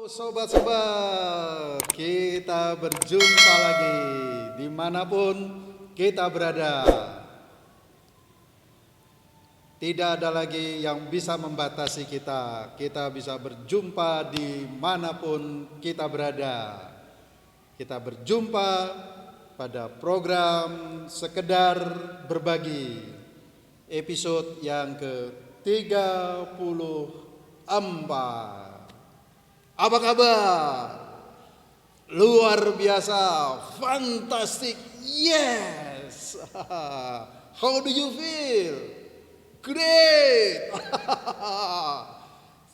Sobat-sobat, kita berjumpa lagi dimanapun kita berada. Tidak ada lagi yang bisa membatasi kita. Kita bisa berjumpa dimanapun kita berada. Kita berjumpa pada program Sekedar Berbagi, episode yang ke-34. Apa kabar? Luar biasa, fantastic, yes. How do you feel? Great.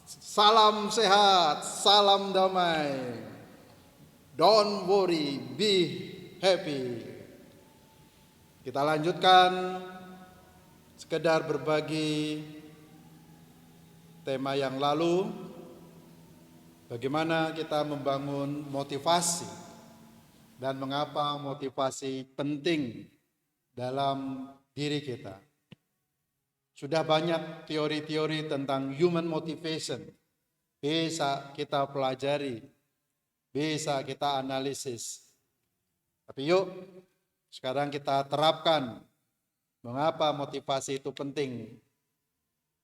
Salam sehat, salam damai. Don't worry, be happy. Kita lanjutkan sekedar berbagi tema yang lalu. Bagaimana kita membangun motivasi dan mengapa motivasi penting dalam diri kita. Sudah banyak teori-teori tentang human motivation. Bisa kita pelajari, bisa kita analisis. Tapi yuk sekarang kita terapkan mengapa motivasi itu penting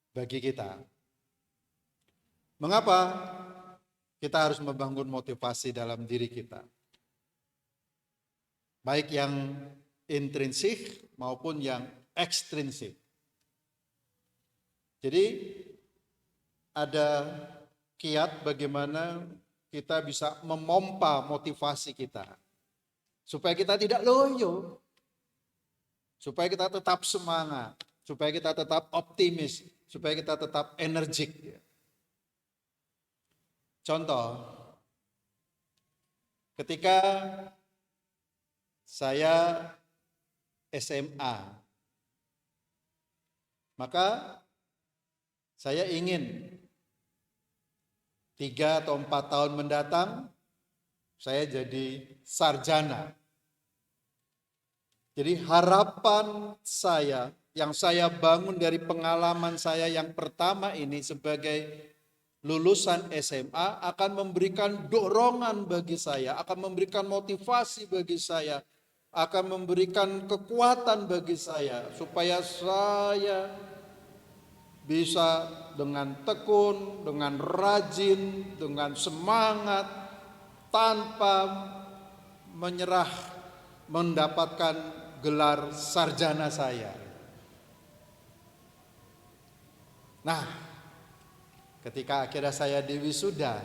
bagi kita. Mengapa kita harus membangun motivasi dalam diri kita? Baik yang intrinsik maupun yang ekstrinsik. Jadi ada kiat bagaimana kita bisa memompa motivasi kita. Supaya kita tidak loyo. Supaya kita tetap semangat. Supaya kita tetap optimis. Supaya kita tetap energik. Contoh, ketika saya SMA, maka saya ingin 3 atau 4 tahun mendatang saya jadi sarjana. Jadi harapan saya yang saya bangun dari pengalaman saya yang pertama ini sebagai lulusan SMA akan memberikan dorongan bagi saya, akan memberikan motivasi bagi saya, akan memberikan kekuatan bagi saya supaya saya bisa dengan tekun, dengan rajin, dengan semangat, tanpa menyerah mendapatkan gelar sarjana saya. Nah, ketika akhirnya saya diwisuda,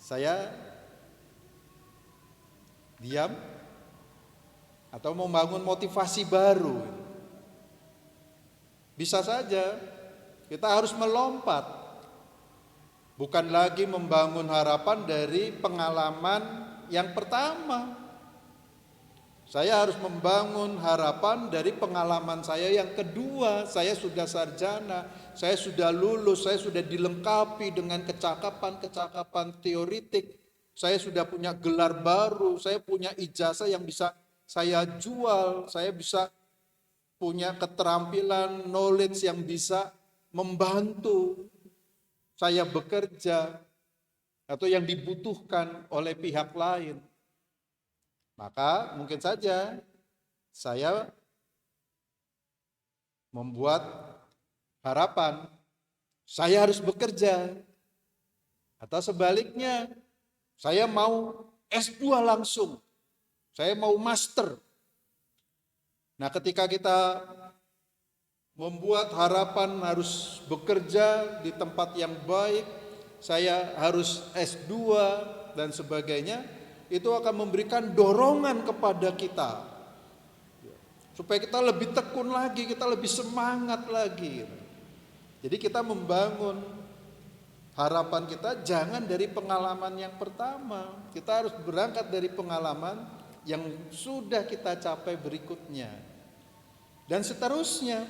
saya diam atau membangun motivasi baru. Bisa saja kita harus melompat, bukan lagi membangun harapan dari pengalaman yang pertama. Saya harus membangun harapan dari pengalaman saya yang kedua. Saya sudah sarjana, saya sudah lulus, saya sudah dilengkapi dengan kecakapan-kecakapan teoritik. Saya sudah punya gelar baru, saya punya ijazah yang bisa saya jual, saya bisa punya keterampilan, knowledge yang bisa membantu saya bekerja atau yang dibutuhkan oleh pihak lain. Maka mungkin saja saya membuat harapan, saya harus bekerja. Atau sebaliknya, saya mau S2 langsung, saya mau master. Nah, ketika kita membuat harapan harus bekerja di tempat yang baik, saya harus S2 dan sebagainya, itu akan memberikan dorongan kepada kita supaya kita lebih tekun lagi, kita lebih semangat lagi. Jadi kita membangun harapan kita jangan dari pengalaman yang pertama, kita harus berangkat dari pengalaman yang sudah kita capai berikutnya. Dan seterusnya,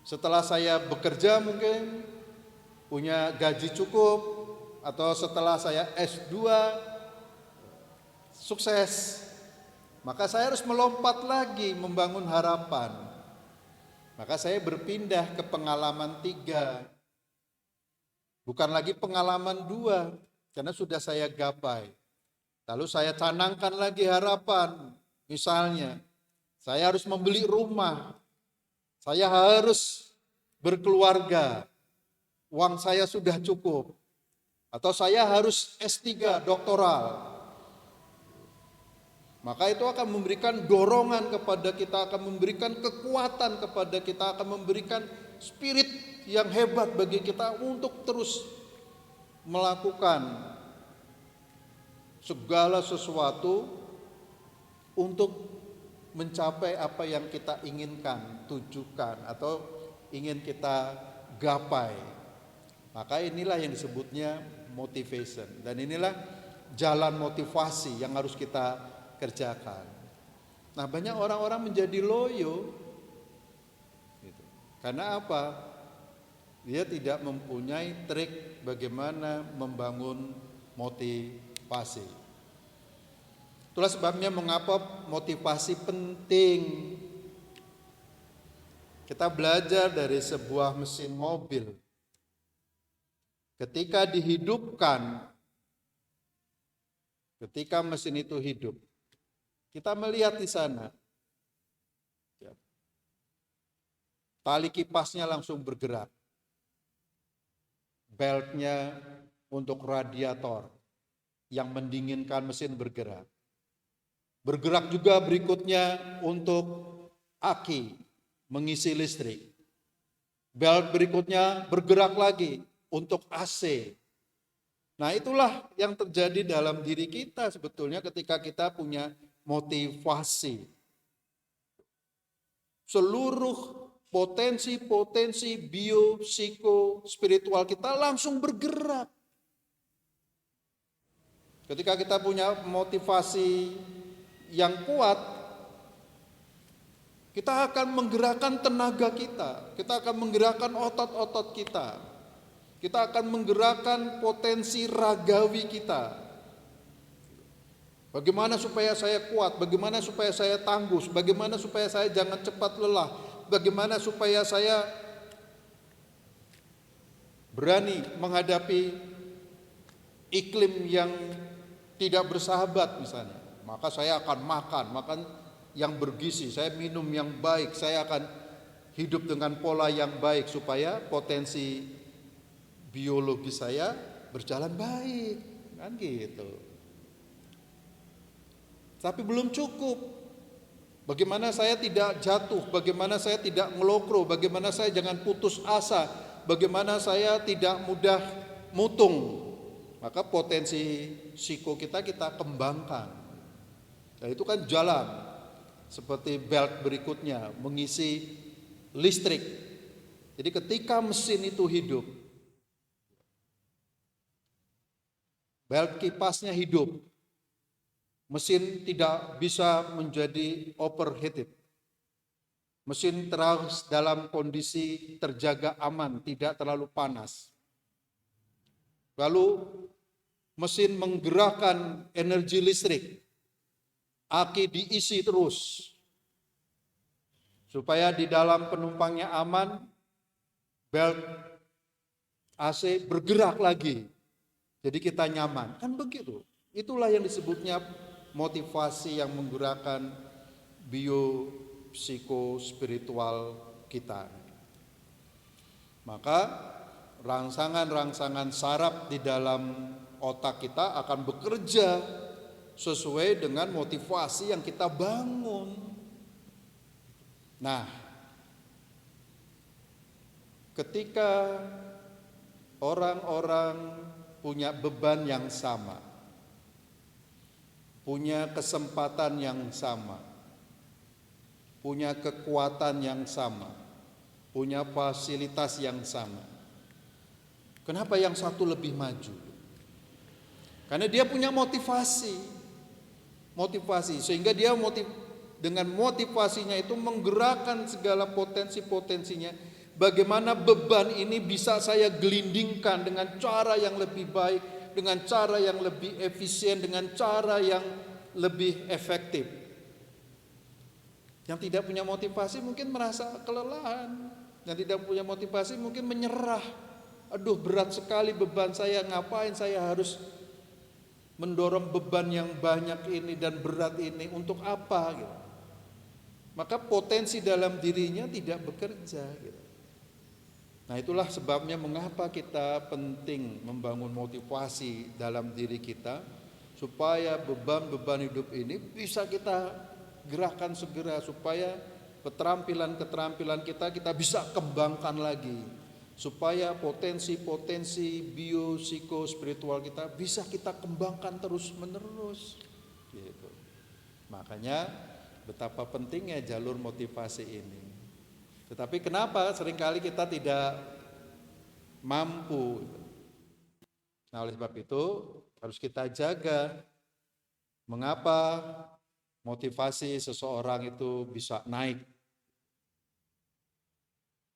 setelah saya bekerja mungkin punya gaji cukup, atau setelah saya S2 sukses, maka saya harus melompat lagi membangun harapan. Maka saya berpindah ke pengalaman 3. Bukan lagi pengalaman 2, karena sudah saya gapai. Lalu saya canangkan lagi harapan. Misalnya, saya harus membeli rumah. Saya harus berkeluarga. Uang saya sudah cukup. Atau saya harus S3, doktoral. Maka itu akan memberikan dorongan kepada kita, akan memberikan kekuatan kepada kita, akan memberikan spirit yang hebat bagi kita untuk terus melakukan segala sesuatu untuk mencapai apa yang kita inginkan, tujukan atau ingin kita gapai. Maka inilah yang disebutnya motivation, dan inilah jalan motivasi yang harus kita kerjakan. Nah, banyak orang-orang menjadi loyo gitu. Karena apa? Dia tidak mempunyai trik bagaimana membangun motivasi. Itulah sebabnya mengapa motivasi penting. Kita belajar dari sebuah mesin mobil. Ketika dihidupkan, ketika mesin itu hidup, kita melihat di sana, tali kipasnya langsung bergerak, beltnya untuk radiator yang mendinginkan mesin bergerak. Bergerak juga berikutnya untuk aki mengisi listrik. Belt berikutnya bergerak lagi untuk AC. Nah, itulah yang terjadi dalam diri kita sebetulnya ketika kita punya motivasi. Seluruh potensi-potensi bio, psiko, spiritual kita langsung bergerak. Ketika kita punya motivasi yang kuat, kita akan menggerakkan tenaga kita akan menggerakkan otot-otot kita akan menggerakkan potensi ragawi kita. Bagaimana supaya saya kuat, bagaimana supaya saya tangguh, bagaimana supaya saya jangan cepat lelah, bagaimana supaya saya berani menghadapi iklim yang tidak bersahabat misalnya. Maka saya akan makan yang bergizi, saya minum yang baik, saya akan hidup dengan pola yang baik supaya potensi biologi saya berjalan baik, kan gitu. Tapi belum cukup. Bagaimana saya tidak jatuh, bagaimana saya tidak ngelokro, bagaimana saya jangan putus asa, bagaimana saya tidak mudah mutung. Maka potensi psiko kita kembangkan. Nah, itu kan jalan seperti belt berikutnya mengisi listrik. Jadi ketika mesin itu hidup, belt kipasnya hidup, mesin tidak bisa menjadi overheated. Mesin terus dalam kondisi terjaga aman, tidak terlalu panas. Lalu mesin menggerakkan energi listrik. Aki diisi terus. Supaya di dalam penumpangnya aman, belt AC bergerak lagi. Jadi kita nyaman. Kan begitu. Itulah yang disebutnya motivasi yang menggerakkan bio, psiko, spiritual kita. Maka rangsangan-rangsangan saraf di dalam otak kita akan bekerja sesuai dengan motivasi yang kita bangun. Nah, ketika orang-orang punya beban yang sama, punya kesempatan yang sama, punya kekuatan yang sama, punya fasilitas yang sama, kenapa yang satu lebih maju? Karena dia punya motivasi sehingga dia dengan motivasinya itu menggerakkan segala potensi-potensinya. Bagaimana beban ini bisa saya gelindingkan dengan cara yang lebih baik, dengan cara yang lebih efisien, dengan cara yang lebih efektif. Yang tidak punya motivasi mungkin merasa kelelahan, yang tidak punya motivasi mungkin menyerah. Aduh berat sekali beban saya, ngapain saya harus mendorong beban yang banyak ini dan berat ini, untuk apa gitu. Maka potensi dalam dirinya tidak bekerja gitu. Nah itulah sebabnya mengapa kita penting membangun motivasi dalam diri kita, supaya beban-beban hidup ini bisa kita gerakan segera, supaya keterampilan-keterampilan kita bisa kembangkan lagi, supaya potensi-potensi bio, psiko, spiritual kita bisa kita kembangkan terus menerus gitu. Makanya betapa pentingnya jalur motivasi ini. Tetapi kenapa seringkali kita tidak mampu? Nah oleh sebab itu harus kita jaga. Mengapa motivasi seseorang itu bisa naik?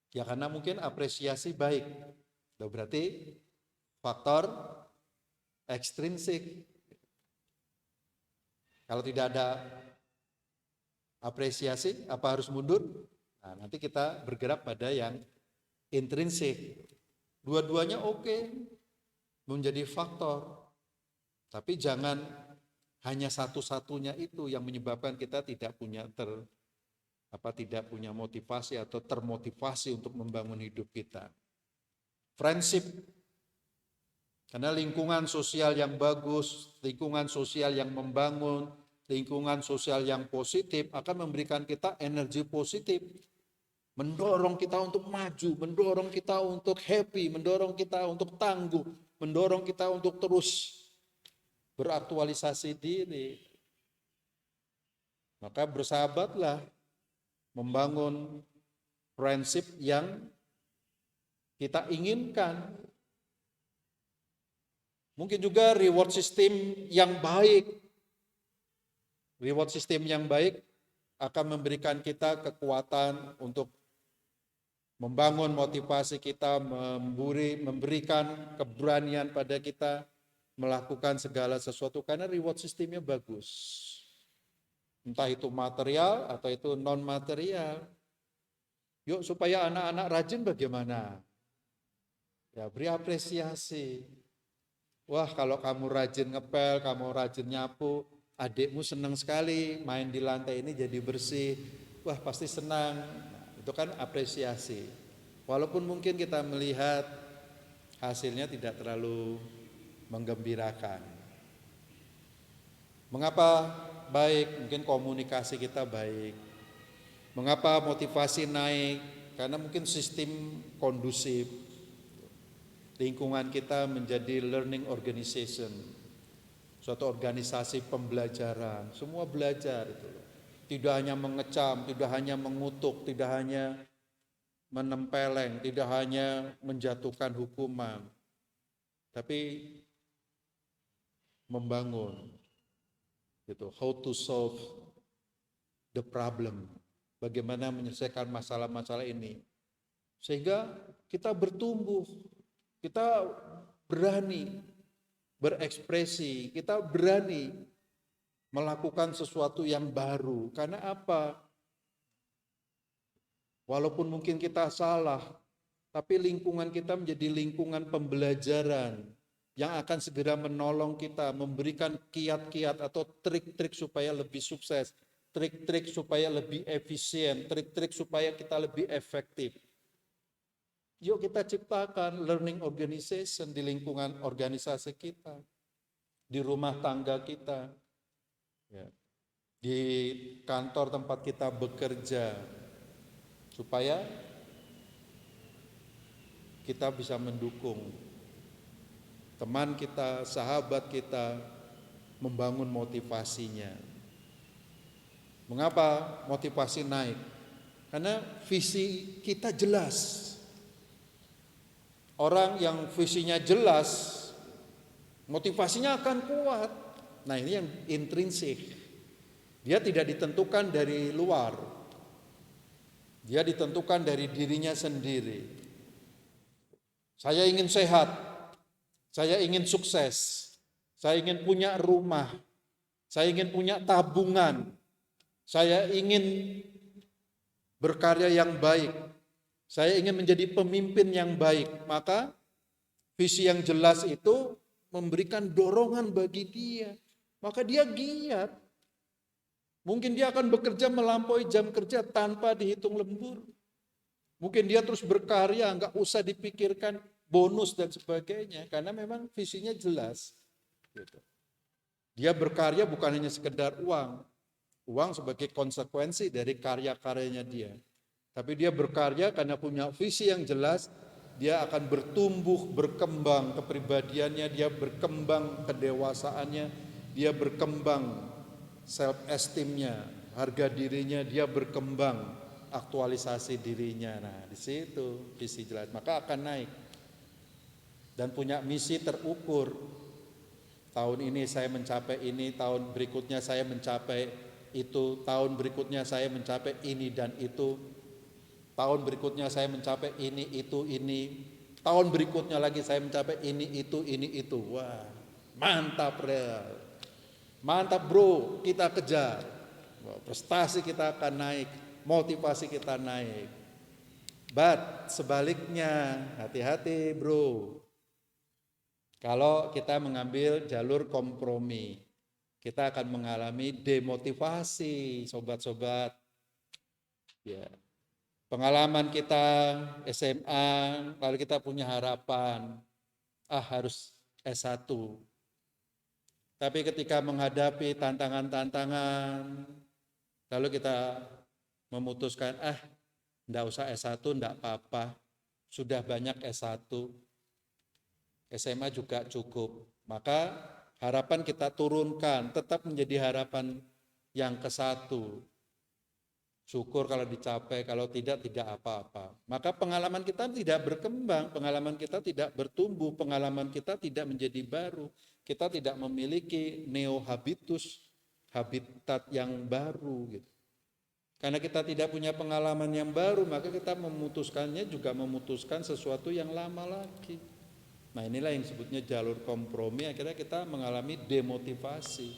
Ya karena mungkin apresiasi baik. Berarti faktor ekstrinsik. Kalau tidak ada apresiasi, apa harus mundur? Nah, nanti kita bergerak pada yang intrinsik. Dua-duanya oke, menjadi faktor. Tapi jangan hanya satu-satunya itu yang menyebabkan kita tidak punya motivasi atau termotivasi untuk membangun hidup kita. Friendship, karena lingkungan sosial yang bagus, lingkungan sosial yang membangun, lingkungan sosial yang positif akan memberikan kita energi positif, mendorong kita untuk maju, mendorong kita untuk happy, mendorong kita untuk tangguh, mendorong kita untuk terus beraktualisasi diri. Maka bersahabatlah, membangun prinsip yang kita inginkan. Mungkin juga reward system yang baik. Reward system yang baik akan memberikan kita kekuatan untuk membangun motivasi kita, memberikan keberanian pada kita melakukan segala sesuatu karena reward sistemnya bagus. Entah itu material atau itu non material. Yuk supaya anak-anak rajin bagaimana? Ya beri apresiasi. Wah kalau kamu rajin ngepel, kamu rajin nyapu, adikmu senang sekali main di lantai ini jadi bersih. Wah pasti senang. Nah, itu kan apresiasi. Walaupun mungkin kita melihat hasilnya tidak terlalu menggembirakan. Mengapa baik? Mungkin komunikasi kita baik. Mengapa motivasi naik? Karena mungkin sistem kondusif. Lingkungan kita menjadi learning organization. Suatu organisasi pembelajaran, semua belajar itu. Tidak hanya mengecam, tidak hanya mengutuk, tidak hanya menempeleng, tidak hanya menjatuhkan hukuman, tapi membangun gitu, how to solve the problem, bagaimana menyelesaikan masalah-masalah ini, sehingga kita bertumbuh, kita berani berekspresi, kita berani melakukan sesuatu yang baru. Karena apa? Walaupun mungkin kita salah, tapi lingkungan kita menjadi lingkungan pembelajaran yang akan segera menolong kita, memberikan kiat-kiat atau trik-trik supaya lebih sukses, trik-trik supaya lebih efisien, trik-trik supaya kita lebih efektif. Yuk kita ciptakan learning organization di lingkungan organisasi kita, di rumah tangga kita, ya, di kantor tempat kita bekerja, supaya kita bisa mendukung teman kita, sahabat kita, membangun motivasinya. Mengapa motivasi naik? Karena visi kita jelas. Orang yang visinya jelas, motivasinya akan kuat. Nah ini yang intrinsik. Dia tidak ditentukan dari luar. Dia ditentukan dari dirinya sendiri. Saya ingin sehat. Saya ingin sukses. Saya ingin punya rumah. Saya ingin punya tabungan. Saya ingin berkarya yang baik. Saya ingin menjadi pemimpin yang baik, maka Visi yang jelas itu memberikan dorongan bagi dia. Maka dia giat. Mungkin dia akan bekerja melampaui jam kerja tanpa dihitung lembur. Mungkin dia terus berkarya, nggak usah dipikirkan bonus dan sebagainya. Karena memang visinya jelas. Gitu. Dia berkarya bukan hanya sekedar uang. Uang sebagai konsekuensi dari karya-karyanya dia. Tapi dia berkarya karena punya visi yang jelas. Dia akan bertumbuh, berkembang kepribadiannya, dia berkembang kedewasaannya, dia berkembang self-esteemnya, harga dirinya, dia berkembang aktualisasi dirinya. Nah, di situ visi jelas, maka akan naik dan punya misi terukur. Tahun ini saya mencapai ini, tahun berikutnya saya mencapai itu, tahun berikutnya saya mencapai ini dan itu, tahun berikutnya saya mencapai ini, itu, ini, tahun berikutnya lagi saya mencapai ini, itu, ini, itu. Wah, mantap real. Mantap bro, kita kejar. Prestasi kita akan naik, motivasi kita naik. But sebaliknya, hati-hati bro. Kalau kita mengambil jalur kompromi, kita akan mengalami demotivasi, sobat-sobat. Ya. Pengalaman kita SMA, lalu kita punya harapan, harus S1. Tapi ketika menghadapi tantangan-tantangan, lalu kita memutuskan, enggak usah S1, enggak apa-apa, sudah banyak S1, SMA juga cukup. Maka harapan kita turunkan, tetap menjadi harapan yang ke-1. Syukur kalau dicapai, kalau tidak, tidak apa-apa. Maka pengalaman kita tidak berkembang, pengalaman kita tidak bertumbuh, pengalaman kita tidak menjadi baru. Kita tidak memiliki habitat yang baru. Gitu. Karena kita tidak punya pengalaman yang baru, maka kita memutuskannya juga memutuskan sesuatu yang lama lagi. Nah inilah yang disebutnya jalur kompromi, akhirnya kita mengalami demotivasi,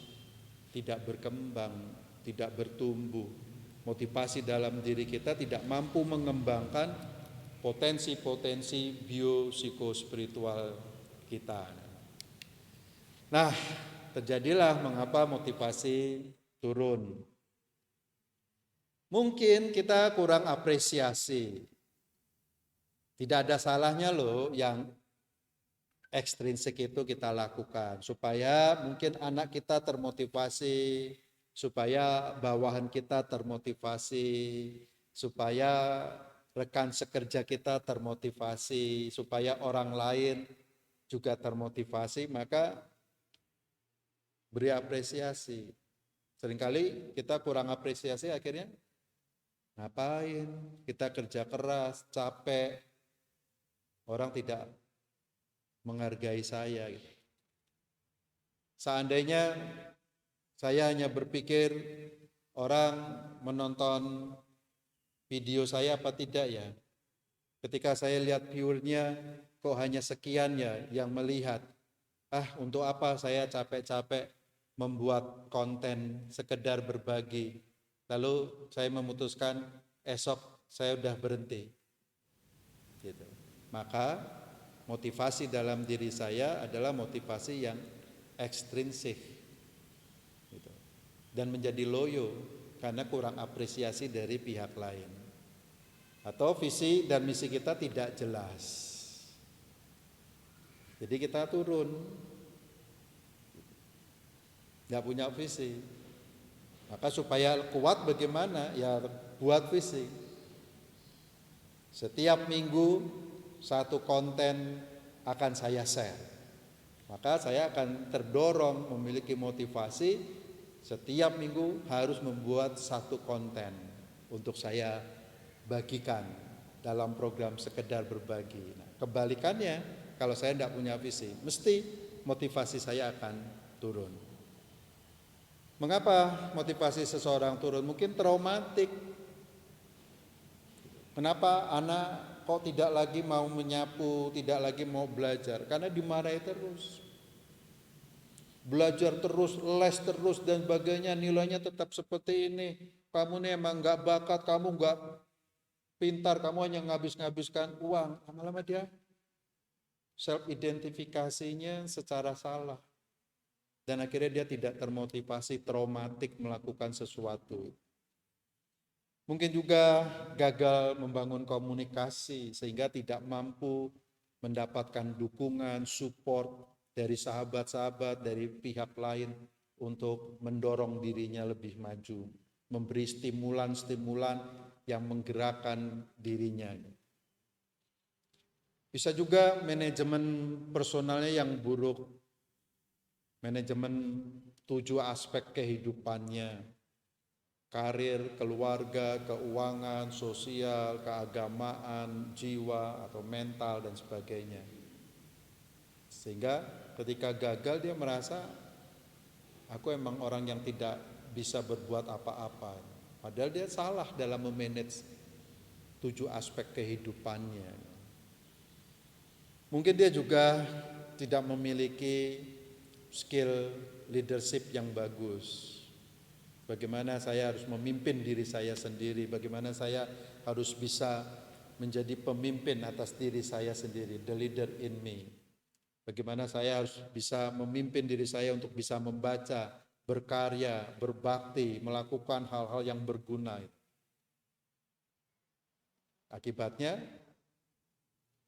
tidak berkembang, tidak bertumbuh. Motivasi dalam diri kita tidak mampu mengembangkan potensi-potensi biopsikospiritual kita. Nah, terjadilah mengapa motivasi turun. Mungkin kita kurang apresiasi. Tidak ada salahnya loh yang ekstrinsik itu kita lakukan supaya mungkin anak kita termotivasi, supaya bawahan kita termotivasi, supaya rekan sekerja kita termotivasi, supaya orang lain juga termotivasi, maka beri apresiasi. Seringkali kita kurang apresiasi, akhirnya ngapain? Kita kerja keras, capek, orang tidak menghargai saya. Seandainya saya hanya berpikir orang menonton video saya apa tidak ya. Ketika saya lihat viewernya kok hanya sekian ya yang melihat. Untuk apa saya capek-capek membuat konten sekedar berbagi. Lalu saya memutuskan esok saya udah berhenti. Gitu. Maka motivasi dalam diri saya adalah motivasi yang ekstrinsik gitu. Dan menjadi loyo karena kurang apresiasi dari pihak lain. Atau visi dan misi kita tidak jelas. Jadi kita turun. Nggak punya visi. Maka supaya kuat bagaimana? Ya buat visi. Setiap minggu satu konten akan saya share. Maka saya akan terdorong memiliki motivasi setiap minggu harus membuat satu konten untuk saya bagikan dalam program sekedar berbagi. Nah, kebalikannya kalau saya tidak punya visi, mesti motivasi saya akan turun. Mengapa motivasi seseorang turun? Mungkin traumatik. Kenapa anak kok tidak lagi mau menyapu, tidak lagi mau belajar? Karena dimarahi terus. Belajar terus, les terus dan sebagainya, nilainya tetap seperti ini. Kamu nih emang gak bakat, kamu gak pintar, kamu hanya ngabis-ngabiskan uang. Lama-lama dia self identifikasinya secara salah. Dan akhirnya dia tidak termotivasi, traumatik melakukan sesuatu. Mungkin juga gagal membangun komunikasi sehingga tidak mampu mendapatkan dukungan, support dari sahabat-sahabat, dari pihak lain untuk mendorong dirinya lebih maju, memberi stimulan-stimulan yang menggerakkan dirinya. Bisa juga manajemen personalnya yang buruk, manajemen 7 aspek kehidupannya, karir, keluarga, keuangan, sosial, keagamaan, jiwa atau mental dan sebagainya. Sehingga ketika gagal dia merasa aku emang orang yang tidak bisa berbuat apa-apa. Padahal dia salah dalam memanage 7 aspek kehidupannya. Mungkin dia juga tidak memiliki skill leadership yang bagus. Bagaimana saya harus memimpin diri saya sendiri, bagaimana saya harus bisa menjadi pemimpin atas diri saya sendiri, the leader in me. Bagaimana saya harus bisa memimpin diri saya untuk bisa membaca, berkarya, berbakti, melakukan hal-hal yang berguna. Akibatnya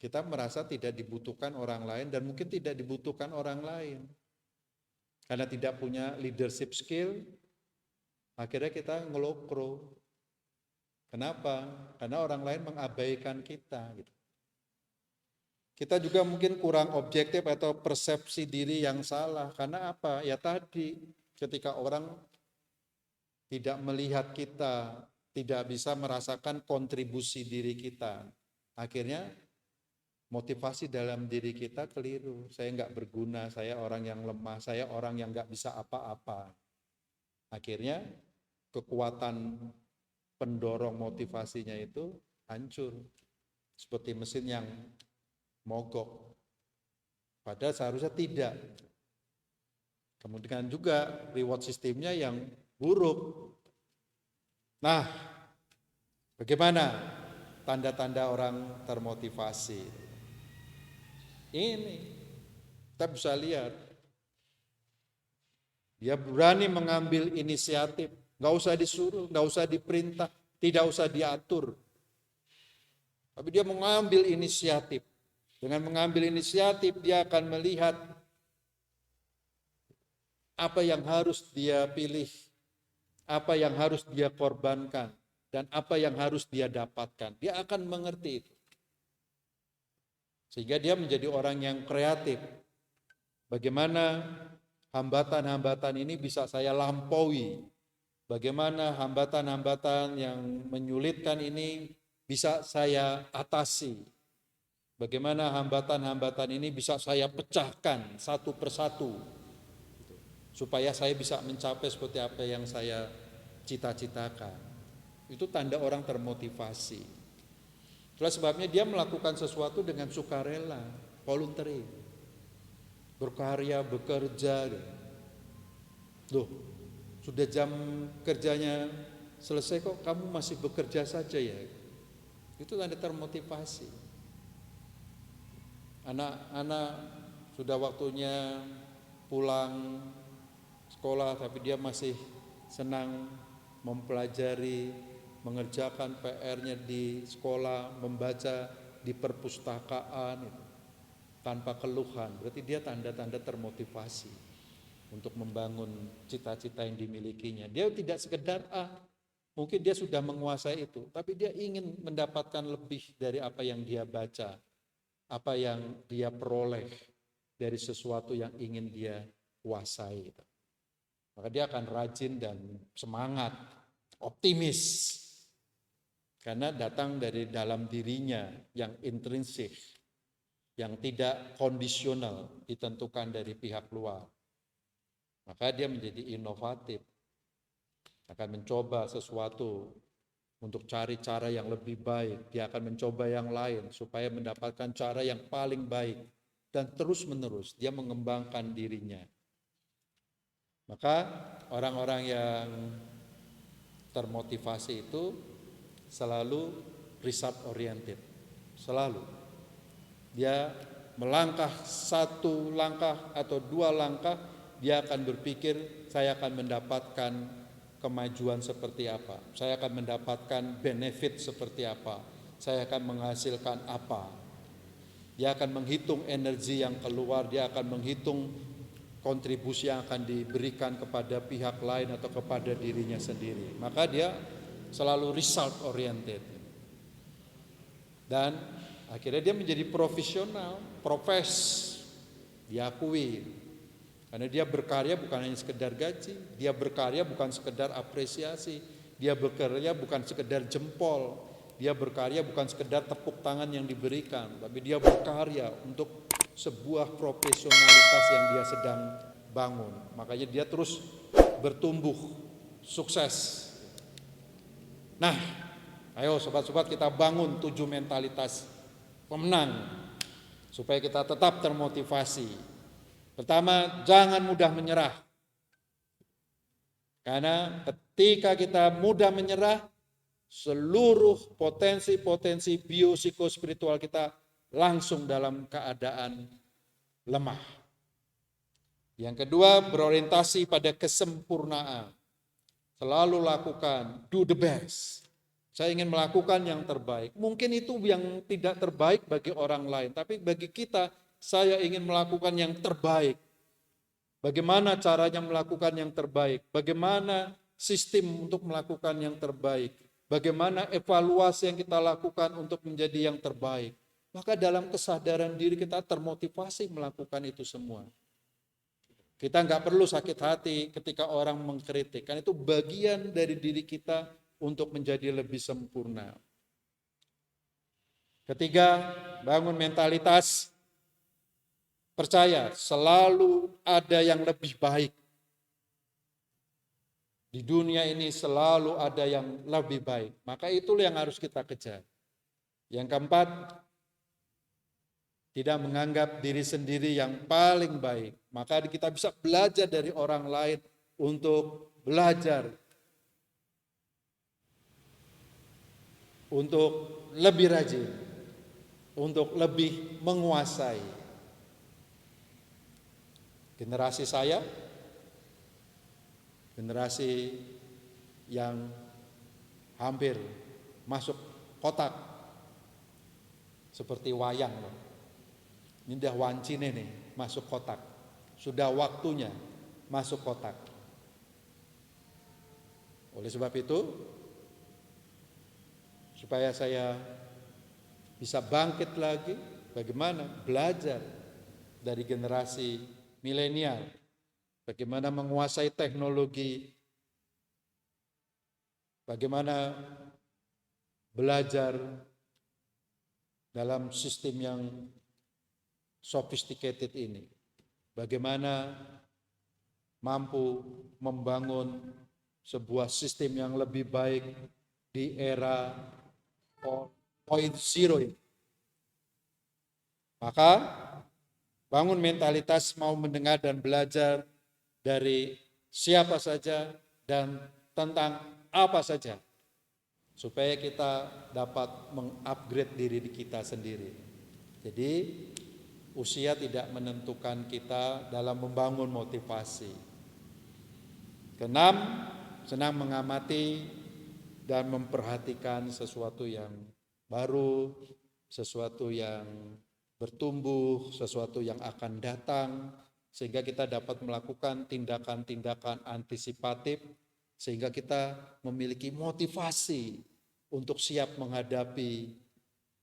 kita merasa tidak dibutuhkan orang lain dan mungkin tidak dibutuhkan orang lain. Karena tidak punya leadership skill, akhirnya kita ngelokro. Kenapa? Karena orang lain mengabaikan kita. Kita juga mungkin kurang objektif atau persepsi diri yang salah. Karena apa? Ya tadi, ketika orang tidak melihat kita, tidak bisa merasakan kontribusi diri kita, akhirnya motivasi dalam diri kita keliru. Saya nggak berguna, saya orang yang lemah, saya orang yang nggak bisa apa-apa. Akhirnya kekuatan pendorong motivasinya itu hancur. Seperti mesin yang mogok. Padahal seharusnya tidak. Kemudian juga reward sistemnya yang buruk. Nah, bagaimana tanda-tanda orang termotivasi? Ini kita bisa lihat, dia berani mengambil inisiatif, nggak usah disuruh, nggak usah diperintah, tidak usah diatur, tapi dia mengambil inisiatif. Dengan mengambil inisiatif dia akan melihat apa yang harus dia pilih, apa yang harus dia korbankan, dan apa yang harus dia dapatkan. Dia akan mengerti itu. Sehingga dia menjadi orang yang kreatif. Bagaimana hambatan-hambatan ini bisa saya lampaui? Bagaimana hambatan-hambatan yang menyulitkan ini bisa saya atasi? Bagaimana hambatan-hambatan ini bisa saya pecahkan satu persatu? Supaya saya bisa mencapai seperti apa yang saya cita-citakan. Itu tanda orang termotivasi. Itulah sebabnya dia melakukan sesuatu dengan sukarela, voluntary, berkarya, bekerja. Loh, sudah jam kerjanya selesai kok kamu masih bekerja saja ya? Itu tanda termotivasi. Anak-anak sudah waktunya pulang sekolah tapi dia masih senang mempelajari, mengerjakan PR-nya di sekolah, membaca di perpustakaan tanpa keluhan. Berarti dia tanda-tanda termotivasi untuk membangun cita-cita yang dimilikinya. Dia tidak sekedar mungkin dia sudah menguasai itu, tapi dia ingin mendapatkan lebih dari apa yang dia baca, apa yang dia peroleh dari sesuatu yang ingin dia kuasai. Maka dia akan rajin dan semangat, optimis. Karena datang dari dalam dirinya yang intrinsik, yang tidak kondisional, ditentukan dari pihak luar. Maka dia menjadi inovatif, akan mencoba sesuatu untuk cari cara yang lebih baik. Dia akan mencoba yang lain supaya mendapatkan cara yang paling baik. Dan terus-menerus dia mengembangkan dirinya. Maka orang-orang yang termotivasi itu selalu result oriented, selalu dia melangkah satu langkah atau dua langkah, dia akan berpikir, saya akan mendapatkan kemajuan seperti apa, saya akan mendapatkan benefit seperti apa, saya akan menghasilkan apa. Dia akan menghitung energi yang keluar, dia akan menghitung kontribusi yang akan diberikan kepada pihak lain atau kepada dirinya sendiri. Maka dia selalu result oriented. Dan akhirnya dia menjadi profesional, diakui. Karena dia berkarya bukan hanya sekedar gaji, dia berkarya bukan sekedar apresiasi, dia berkarya bukan sekedar jempol, dia berkarya bukan sekedar tepuk tangan yang diberikan, tapi dia berkarya untuk sebuah profesionalitas yang dia sedang bangun. Makanya dia terus bertumbuh, sukses. Nah, ayo sobat-sobat, kita bangun 7 mentalitas pemenang supaya kita tetap termotivasi. Pertama, jangan mudah menyerah. Karena ketika kita mudah menyerah, seluruh potensi-potensi biopsikospiritual kita langsung dalam keadaan lemah. Yang kedua, berorientasi pada kesempurnaan. Selalu lakukan, do the best. Saya ingin melakukan yang terbaik. Mungkin itu yang tidak terbaik bagi orang lain, tapi bagi kita, saya ingin melakukan yang terbaik. Bagaimana caranya melakukan yang terbaik? Bagaimana sistem untuk melakukan yang terbaik? Bagaimana evaluasi yang kita lakukan untuk menjadi yang terbaik? Maka dalam kesadaran diri kita termotivasi melakukan itu semua. Kita nggak perlu sakit hati ketika orang mengkritik, karena itu bagian dari diri kita untuk menjadi lebih sempurna. Ketiga, bangun mentalitas percaya selalu ada yang lebih baik. Di dunia ini selalu ada yang lebih baik. Maka itulah yang harus kita kejar. Yang keempat, tidak menganggap diri sendiri yang paling baik. Maka kita bisa belajar dari orang lain untuk belajar, untuk lebih rajin, untuk lebih menguasai. Generasi saya, generasi yang hampir masuk kotak seperti wayang loh. Ini udah wancine nih, masuk kotak. Sudah waktunya masuk kotak. Oleh sebab itu, supaya saya bisa bangkit lagi, bagaimana belajar dari generasi milenial, bagaimana menguasai teknologi, bagaimana belajar dalam sistem yang sophisticated ini, bagaimana mampu membangun sebuah sistem yang lebih baik di era 4.0 ini. Maka bangun mentalitas mau mendengar dan belajar dari siapa saja dan tentang apa saja, supaya kita dapat mengupgrade diri kita sendiri. Jadi usia tidak menentukan kita dalam membangun motivasi. Keenam, senang mengamati dan memperhatikan sesuatu yang baru, sesuatu yang bertumbuh, sesuatu yang akan datang, sehingga kita dapat melakukan tindakan-tindakan antisipatif, sehingga kita memiliki motivasi untuk siap menghadapi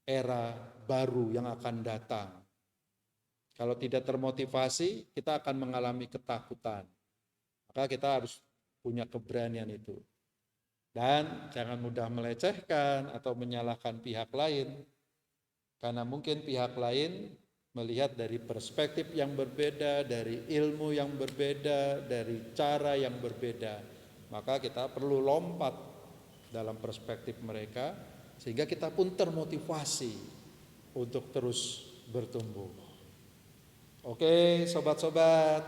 era baru yang akan datang. Kalau tidak termotivasi, kita akan mengalami ketakutan. Maka kita harus punya keberanian itu. Dan jangan mudah melecehkan atau menyalahkan pihak lain. Karena mungkin pihak lain melihat dari perspektif yang berbeda, dari ilmu yang berbeda, dari cara yang berbeda. Maka kita perlu lompat dalam perspektif mereka, sehingga kita pun termotivasi untuk terus bertumbuh. Oke, sobat-sobat,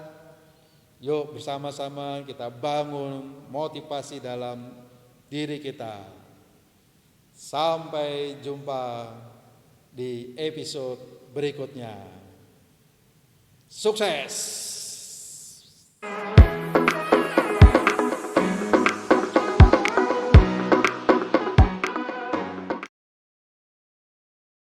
yuk bersama-sama kita bangun motivasi dalam diri kita. Sampai jumpa di episode berikutnya. Sukses.